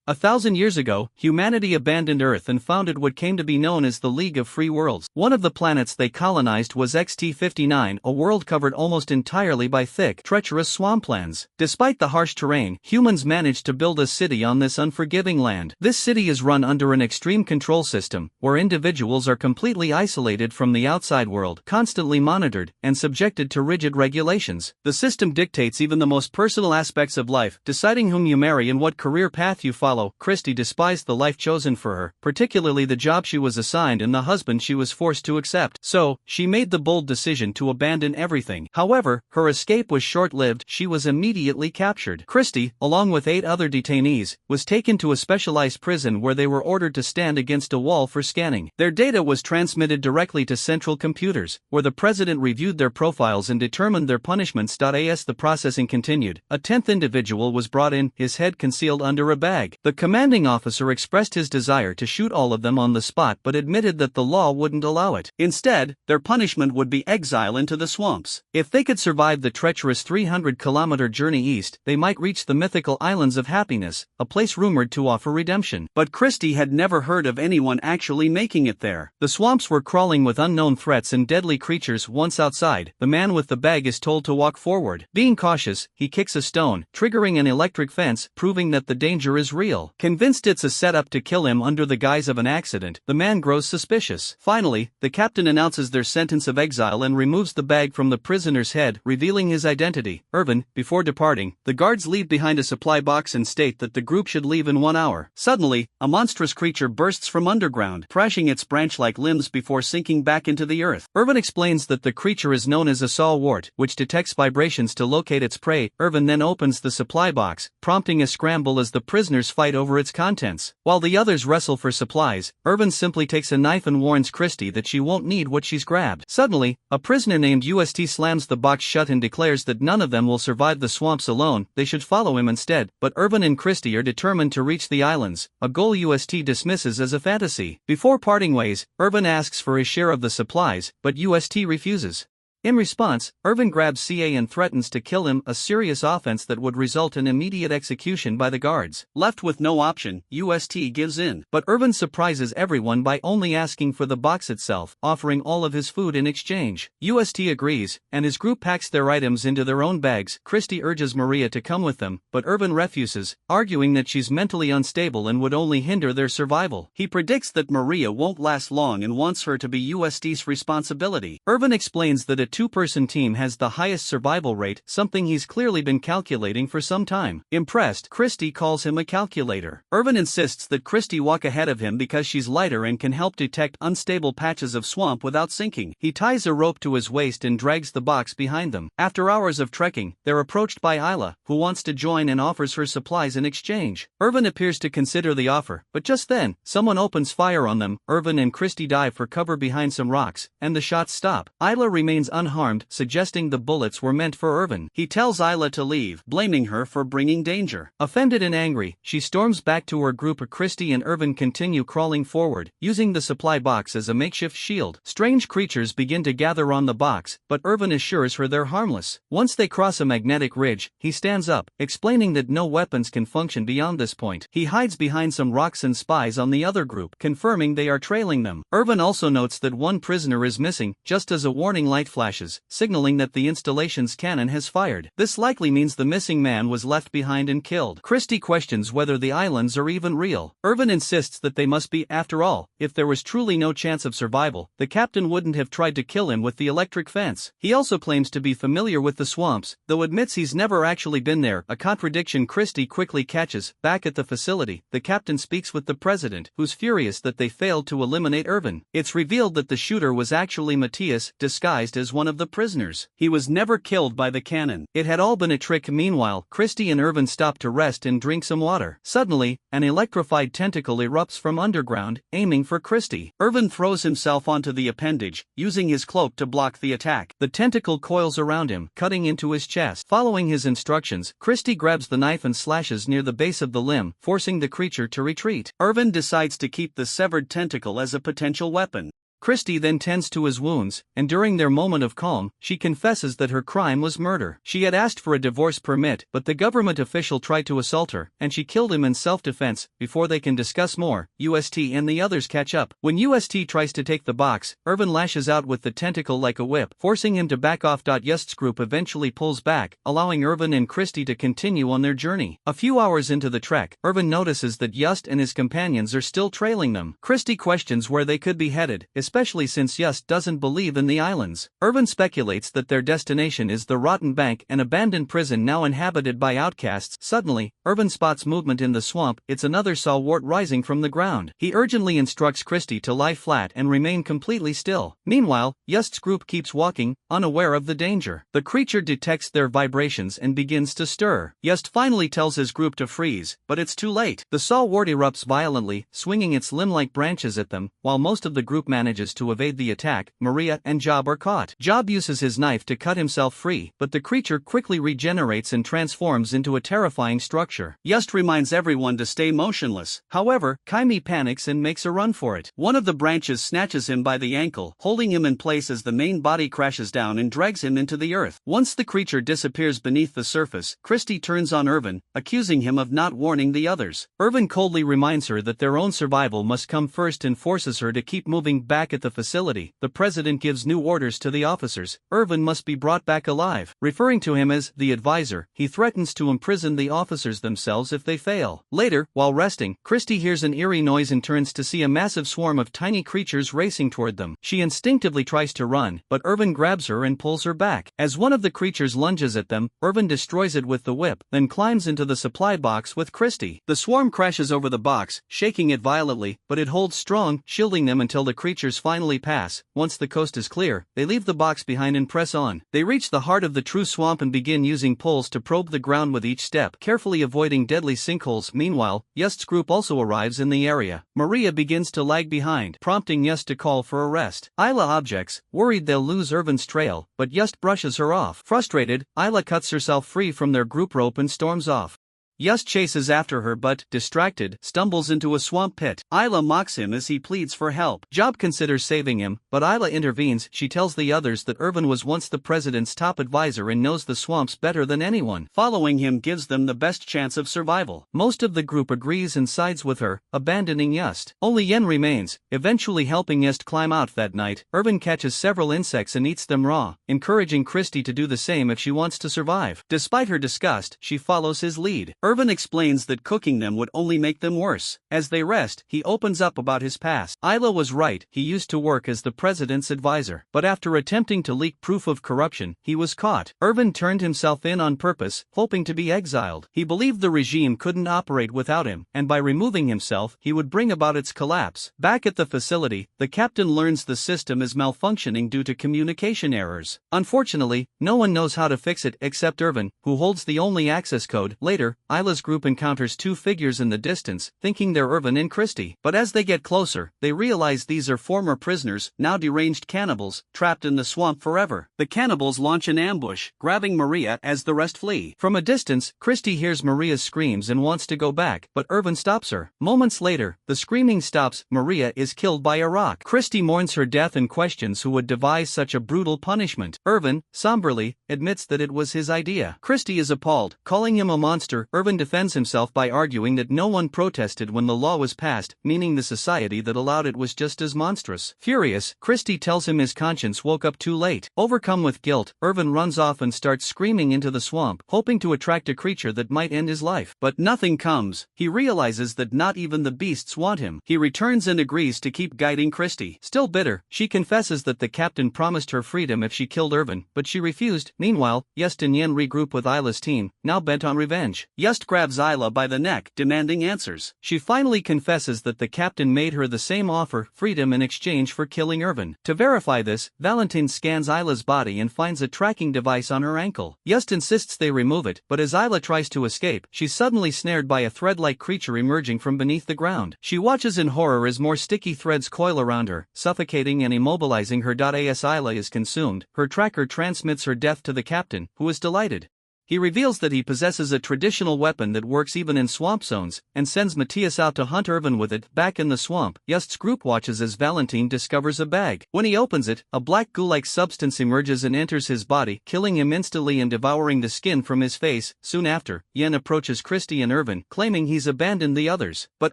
1,000 years ago, humanity abandoned Earth and founded what came to be known as the League of Free Worlds. One of the planets they colonized was XT-59, a world covered almost entirely by thick, treacherous swamplands. Despite the harsh terrain, humans managed to build a city on this unforgiving land. This city is run under an extreme control system, where individuals are completely isolated from the outside world, constantly monitored, and subjected to rigid regulations. The system dictates even the most personal aspects of life, deciding whom you marry and what career path you follow. Christie despised the life chosen for her, particularly the job she was assigned and the husband she was forced to accept. So, she made the bold decision to abandon everything. However, her escape was short-lived. She was immediately captured. Christie, along with 8 other detainees, was taken to a specialized prison where they were ordered to stand against a wall for scanning. Their data was transmitted directly to central computers, where the president reviewed their profiles and determined their punishments. As the processing continued, a 10th individual was brought in, his head concealed under a bag. The commanding officer expressed his desire to shoot all of them on the spot but admitted that the law wouldn't allow it. Instead, their punishment would be exile into the swamps. If they could survive the treacherous 300-kilometer journey east, they might reach the mythical Islands of Happiness, a place rumored to offer redemption. But Christie had never heard of anyone actually making it there. The swamps were crawling with unknown threats and deadly creatures. Once outside, the man with the bag is told to walk forward. Being cautious, he kicks a stone, triggering an electric fence, proving that the danger is real. Convinced it's a setup to kill him under the guise of an accident, the man grows suspicious. Finally, the captain announces their sentence of exile and removes the bag from the prisoner's head, revealing his identity, Irvin. Before departing, the guards leave behind a supply box and state that the group should leave in 1 hour. Suddenly, a monstrous creature bursts from underground, thrashing its branch-like limbs before sinking back into the earth. Irvin explains that the creature is known as a stalwart, which detects vibrations to locate its prey. Irvin then opens the supply box, prompting a scramble as the prisoners fight over its contents. While the others wrestle for supplies, Irvin simply takes a knife and warns Christie that she won't need what she's grabbed. Suddenly, a prisoner named UST slams the box shut and declares that none of them will survive the swamps alone, they should follow him instead. But Irvin and Christie are determined to reach the islands, a goal UST dismisses as a fantasy. Before parting ways, Irvin asks for his share of the supplies, but UST refuses. In response, Irvin grabs CA and threatens to kill him, a serious offense that would result in immediate execution by the guards. Left with no option, UST gives in. But Irvin surprises everyone by only asking for the box itself, offering all of his food in exchange. UST agrees, and his group packs their items into their own bags. Christie urges Maria to come with them, but Irvin refuses, arguing that she's mentally unstable and would only hinder their survival. He predicts that Maria won't last long and wants her to be UST's responsibility. Irvin explains that a 2-person team has the highest survival rate, something he's clearly been calculating for some time. Impressed, Christie calls him a calculator. Irvin insists that Christie walk ahead of him because she's lighter and can help detect unstable patches of swamp without sinking. He ties a rope to his waist and drags the box behind them. After hours of trekking, they're approached by Isla, who wants to join and offers her supplies in exchange. Irvin appears to consider the offer, but just then, someone opens fire on them. Irvin and Christie dive for cover behind some rocks, and the shots stop. Isla remains unharmed, suggesting the bullets were meant for Irvin. He tells Isla to leave, blaming her for bringing danger. Offended and angry, she storms back to her group. Christie and Irvin continue crawling forward, using the supply box as a makeshift shield. Strange creatures begin to gather on the box, but Irvin assures her they're harmless. Once they cross a magnetic ridge, he stands up, explaining that no weapons can function beyond this point. He hides behind some rocks and spies on the other group, confirming they are trailing them. Irvin also notes that one prisoner is missing, just as a warning light flashes, signaling that the installation's cannon has fired. This likely means the missing man was left behind and killed. Christie questions whether the islands are even real. Irvin insists that they must be. After all, if there was truly no chance of survival, the captain wouldn't have tried to kill him with the electric fence. He also claims to be familiar with the swamps, though admits he's never actually been there, a contradiction Christie quickly catches. Back at the facility, the captain speaks with the president, who's furious that they failed to eliminate Irvin. It's revealed that the shooter was actually Matthias, disguised as one of the prisoners. He was never killed by the cannon. It had all been a trick. Meanwhile, Christie and Irvin stop to rest and drink some water. Suddenly, an electrified tentacle erupts from underground, aiming for Christie. Irvin throws himself onto the appendage, using his cloak to block the attack. The tentacle coils around him, cutting into his chest. Following his instructions, Christie grabs the knife and slashes near the base of the limb, forcing the creature to retreat. Irvin decides to keep the severed tentacle as a potential weapon. Christy then tends to his wounds, and during their moment of calm, she confesses that her crime was murder. She had asked for a divorce permit, but the government official tried to assault her, and she killed him in self-defense. Before they can discuss more, UST and the others catch up. When UST tries to take the box, Irvin lashes out with the tentacle like a whip, forcing him to back off. Just's group eventually pulls back, allowing Irvin and Christy to continue on their journey. A few hours into the trek, Irvin notices that Just and his companions are still trailing them. Christy questions where they could be headed, especially since Just doesn't believe in the islands. Irvin speculates that their destination is the Rotten Bank, an abandoned prison now inhabited by outcasts. Suddenly, Irvin spots movement in the swamp. It's another stalwart rising from the ground. He urgently instructs Christy to lie flat and remain completely still. Meanwhile, Just's group keeps walking, unaware of the danger. The creature detects their vibrations and begins to stir. Just finally tells his group to freeze, but it's too late. The stalwart erupts violently, swinging its limb-like branches at them. While most of the group manages to evade the attack, Maria and Job are caught. Job uses his knife to cut himself free, but the creature quickly regenerates and transforms into a terrifying structure. Just reminds everyone to stay motionless. However, Kaimi panics and makes a run for it. One of the branches snatches him by the ankle, holding him in place as the main body crashes down and drags him into the earth. Once the creature disappears beneath the surface, Christy turns on Irvin, accusing him of not warning the others. Irvin coldly reminds her that their own survival must come first and forces her to keep moving back at the facility. The president gives new orders to the officers. Irvin must be brought back alive. Referring to him as the advisor, he threatens to imprison the officers themselves if they fail. Later, while resting, Christy hears an eerie noise and turns to see a massive swarm of tiny creatures racing toward them. She instinctively tries to run, but Irvin grabs her and pulls her back. As one of the creatures lunges at them, Irvin destroys it with the whip, then climbs into the supply box with Christy. The swarm crashes over the box, shaking it violently, but it holds strong, shielding them until the creatures finally pass. Once the coast is clear, they leave the box behind and press on. They reach the heart of the true swamp and begin using poles to probe the ground with each step, carefully avoiding deadly sinkholes. Meanwhile, Just's group also arrives in the area. Maria begins to lag behind, prompting Just to call for a rest. Isla objects, worried they'll lose Irvin's trail, but Just brushes her off. Frustrated, Isla cuts herself free from their group rope and storms off. Just chases after her but, distracted, stumbles into a swamp pit. Isla mocks him as he pleads for help. Job considers saving him, but Isla intervenes. She tells the others that Irvin was once the president's top advisor and knows the swamps better than anyone. Following him gives them the best chance of survival. Most of the group agrees and sides with her, abandoning Just. Only Yen remains, eventually helping Just climb out. That night, Irvin catches several insects and eats them raw, encouraging Christy to do the same if she wants to survive. Despite her disgust, she follows his lead. Irvin explains that cooking them would only make them worse. As they rest, he opens up about his past. Isla was right, he used to work as the president's advisor. But after attempting to leak proof of corruption, he was caught. Irvin turned himself in on purpose, hoping to be exiled. He believed the regime couldn't operate without him, and by removing himself, he would bring about its collapse. Back at the facility, the captain learns the system is malfunctioning due to communication errors. Unfortunately, no one knows how to fix it except Irvin, who holds the only access code. Later, Isla's group encounters two figures in the distance, thinking they're Irvin and Christy. But as they get closer, they realize these are former prisoners, now deranged cannibals, trapped in the swamp forever. The cannibals launch an ambush, grabbing Maria as the rest flee. From a distance, Christy hears Maria's screams and wants to go back, but Irvin stops her. Moments later, the screaming stops. Maria is killed by a rock. Christy mourns her death and questions who would devise such a brutal punishment. Irvin, somberly, admits that it was his idea. Christy is appalled, calling him a monster. Irvin defends himself by arguing that no one protested when the law was passed, meaning the society that allowed it was just as monstrous. Furious, Christy tells him his conscience woke up too late. Overcome with guilt, Irvin runs off and starts screaming into the swamp, hoping to attract a creature that might end his life. But nothing comes. He realizes that not even the beasts want him. He returns and agrees to keep guiding Christy. Still bitter, she confesses that the captain promised her freedom if she killed Irvin, but she refused. Meanwhile, Just and Yen regroup with Isla's team, now bent on revenge. Just grabs Isla by the neck, demanding answers. She finally confesses that the captain made her the same offer, freedom in exchange for killing Irvin. To verify this, Valentine scans Isla's body and finds a tracking device on her ankle. Just insists they remove it, but as Isla tries to escape, she's suddenly snared by a thread-like creature emerging from beneath the ground. She watches in horror as more sticky threads coil around her, suffocating and immobilizing her. As Isla is consumed, her tracker transmits her death to the captain, who is delighted. He reveals that he possesses a traditional weapon that works even in swamp zones, and sends Matthias out to hunt Irvin with it. Back in the swamp, Just's group watches as Valentine discovers a bag. When he opens it, a black goo-like substance emerges and enters his body, killing him instantly and devouring the skin from his face. Soon after, Yen approaches Christie and Irvin, claiming he's abandoned the others. But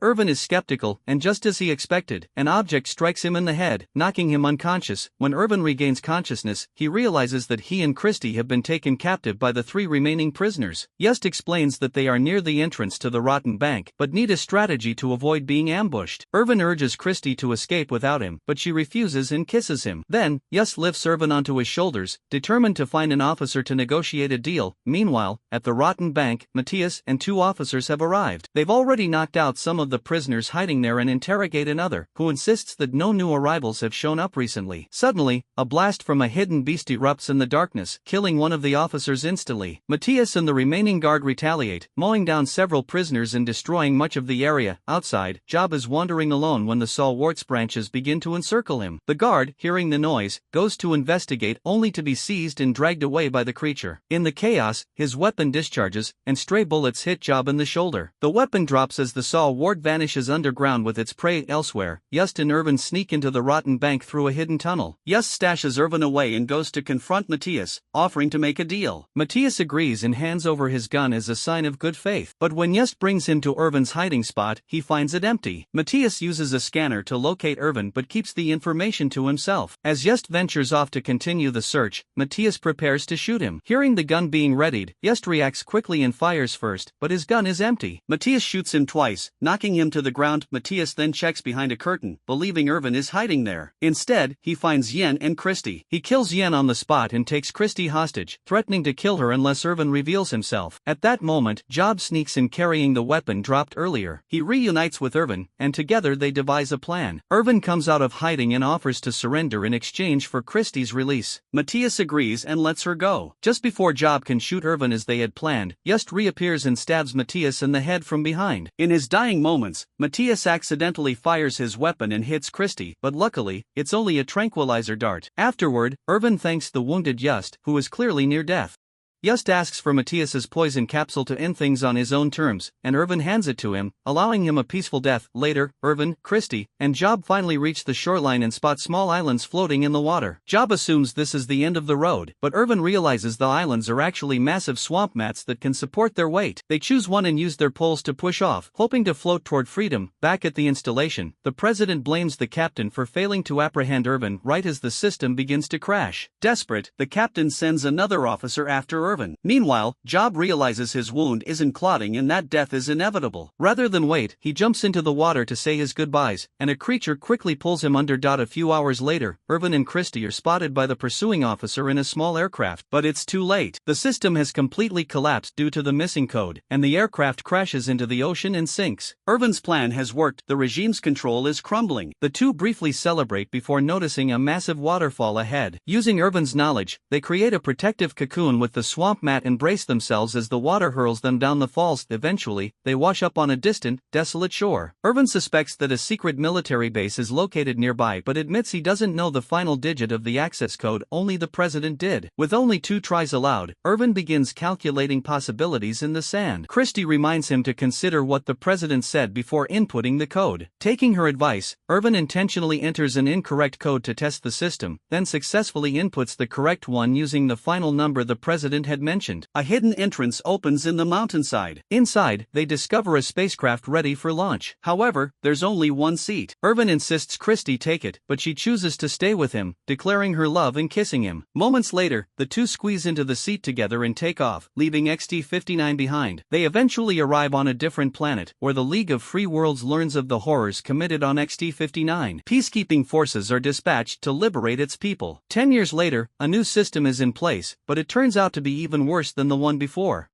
Irvin is skeptical, and just as he expected, an object strikes him in the head, knocking him unconscious. When Irvin regains consciousness, he realizes that he and Christie have been taken captive by the 3 remaining prisoners. Just explains that they are near the entrance to the rotten bank, but need a strategy to avoid being ambushed. Irvin urges Christie to escape without him, but she refuses and kisses him. Then, Just lifts Irvin onto his shoulders, determined to find an officer to negotiate a deal. Meanwhile, at the rotten bank, Matthias and 2 officers have arrived. They've already knocked out some of the prisoners hiding there and interrogate another, who insists that no new arrivals have shown up recently. Suddenly, a blast from a hidden beast erupts in the darkness, killing one of the officers instantly. Matthias and the remaining guard retaliate, mowing down several prisoners and destroying much of the area. Outside, Job is wandering alone when the salwart's branches begin to encircle him. The guard, hearing the noise, goes to investigate only to be seized and dragged away by the creature. In the chaos, his weapon discharges, and stray bullets hit Job in the shoulder. The weapon drops as the salwart vanishes underground with its prey elsewhere. Just and Irvin sneak into the rotten bank through a hidden tunnel. Just stashes Irvin away and goes to confront Matthias, offering to make a deal. Matthias agrees and hands over his gun as a sign of good faith. But when Just brings him to Irvin's hiding spot, he finds it empty. Matthias uses a scanner to locate Irvin but keeps the information to himself. As Just ventures off to continue the search, Matthias prepares to shoot him. Hearing the gun being readied, Just reacts quickly and fires first, but his gun is empty. Matthias shoots him twice, knocking him to the ground. Matthias then checks behind a curtain, believing Irvin is hiding there. Instead, he finds Yen and Christie. He kills Yen on the spot and takes Christie hostage, threatening to kill her unless Irvin reveals himself. At that moment, Job sneaks in carrying the weapon dropped earlier. He reunites with Irvin, and together they devise a plan. Irvin comes out of hiding and offers to surrender in exchange for Christie's release. Matthias agrees and lets her go. Just before Job can shoot Irvin as they had planned, Just reappears and stabs Matthias in the head from behind. In his dying moments, Matthias accidentally fires his weapon and hits Christie, but luckily, it's only a tranquilizer dart. Afterward, Irvin thanks the wounded Just, who is clearly near death. Just asks for Matthias's poison capsule to end things on his own terms, and Irvin hands it to him, allowing him a peaceful death. Later, Irvin, Christie, and Job finally reach the shoreline and spot small islands floating in the water. Job assumes this is the end of the road, but Irvin realizes the islands are actually massive swamp mats that can support their weight. They choose one and use their poles to push off, hoping to float toward freedom. Back at the installation, the president blames the captain for failing to apprehend Irvin right as the system begins to crash. Desperate, the captain sends another officer after Irvin. Meanwhile, Job realizes his wound isn't clotting and that death is inevitable. Rather than wait, he jumps into the water to say his goodbyes, and a creature quickly pulls him under. A few hours later, Irvin and Christie are spotted by the pursuing officer in a small aircraft, but it's too late. The system has completely collapsed due to the missing code, and the aircraft crashes into the ocean and sinks. Irvin's plan has worked, the regime's control is crumbling. The two briefly celebrate before noticing a massive waterfall ahead. Using Irvin's knowledge, they create a protective cocoon with the swamp mat and brace themselves as the water hurls them down the falls. Eventually, they wash up on a distant, desolate shore. Irvin suspects that a secret military base is located nearby but admits he doesn't know the final digit of the access code, only the president did. With only 2 tries allowed, Irvin begins calculating possibilities in the sand. Christie reminds him to consider what the president said before inputting the code. Taking her advice, Irvin intentionally enters an incorrect code to test the system, then successfully inputs the correct one using the final number the president had mentioned. A hidden entrance opens in the mountainside. Inside, they discover a spacecraft ready for launch. However, there's only 1 seat. Irvin insists Christie take it, but she chooses to stay with him, declaring her love and kissing him. Moments later, the two squeeze into the seat together and take off, leaving XT-59 behind. They eventually arrive on a different planet, where the League of Free Worlds learns of the horrors committed on XT-59. Peacekeeping forces are dispatched to liberate its people. 10 years later, a new system is in place, but it turns out to be even worse than the one before.